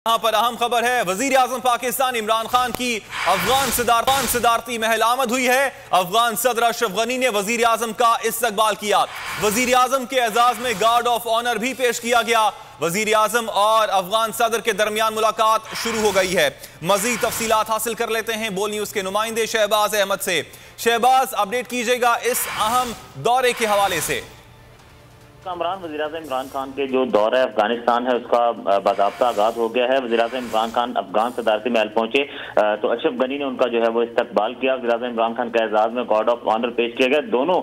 यहाँ पर अहम खबर है। वजीर आजम पाकिस्तान इमरान खान की अफगान सदारती महल आमद हुई है। अफगान सदर अशरफ गनी ने वजीर आजम का इस्तकबाल किया। वजीर आजम के एजाज में गार्ड ऑफ ऑनर भी पेश किया गया। वजीर आजम और अफगान सदर के दरमियान मुलाकात शुरू हो गई है। मजीद तफसीलात हासिल कर लेते हैं बोल न्यूज के नुमाइंदे शहबाज अहमद से। शहबाज, अपडेट कीजिएगा इस अहम दौरे के हवाले से। वज़ीर आज़म इमरान खान के जो दौरा है अफगानिस्तान है उसका बाकायदा आगाज हो गया है। वज़ीर आज़म इमरान खान अफगान सदारती महल पहुंचे तो अशरफ गनी ने उनका जो है वो इस्तकबाल किया। वज़ीर आज़म इमरान खान के एजाज में गार्ड ऑफ ऑनर पेश किया गया। दोनों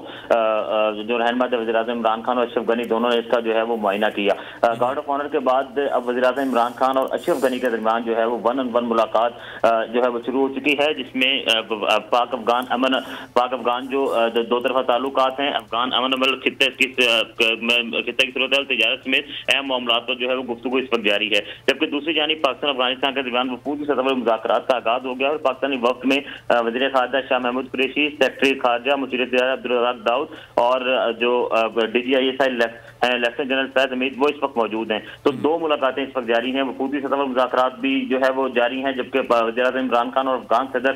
जो रहनुमा थे वज़ीर आज़म इमरान खान और अशरफ गनी दोनों ने इसका जो है वो मुआयना किया। गार्ड ऑफ ऑनर के बाद अब वज़ीर आज़म इमरान खान और अशरफ गनी के दरमियान जो है वो 1-on-1 मुलाकात जो है वो शुरू हो चुकी है, जिसमें पाक अफगान जो दो तरफा ताल्लुकात हैं, अफगान अमन अमल खित्ते की सूरत तजारत समेत अहम मामलों पर जो है वो गुफ्तगू इस वक्त जारी है। जबकि दूसरी जानिब पाकिस्तान अफगानिस्तान के दरमियान वफूदी सतह पर मुज़ाकरात का आगाज हो गया और पाकिस्तानी वक्त में वज़ीर खारजा शाह महमूद कुरैशी, सेक्रेटरी खारजा मुशीर अब्दुल रज़ाक दाऊद और जो DGISI lieutenant general Faiz Hamid वो इस वक्त मौजूद हैं। तो दो मुलाकातें इस वक्त जारी हैं। वफूदी सतह पर मुज़ाकरात भी जो है वो जारी हैं, जबकि वज़ीर आज़म इमरान खान और अफगान सदर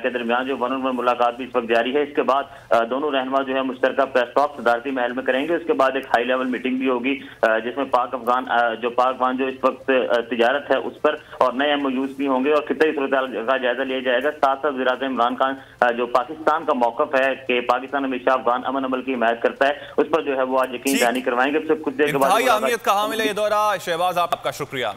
के दरमियान जो 1-on-1 मुलाकात भी इस वक्त जारी है। इसके बाद दोनों रहनुमा जो है मुश्तरका प्रेस टॉक सदारती महल में करेंगे। उसके बाद एक हाई लेवल मीटिंग भी होगी जिसमें पाक अफगान जो इस वक्त तिजारत है उस पर और नए MOUs भी होंगे और खित्ते की सूरत का जायजा लिया जाएगा। साथ साथ वज़ीर आज़म इमरान खान जो पाकिस्तान का मौक़िफ़ है कि पाकिस्तान हमेशा अफगान अमन अमल की हिमायत करता है उस पर जो है वो आज यकीन दहानी करवाएंगे। कुछ देर के बाद अहमियत का हामिल है ये दौरा। शहबाज, आपका शुक्रिया।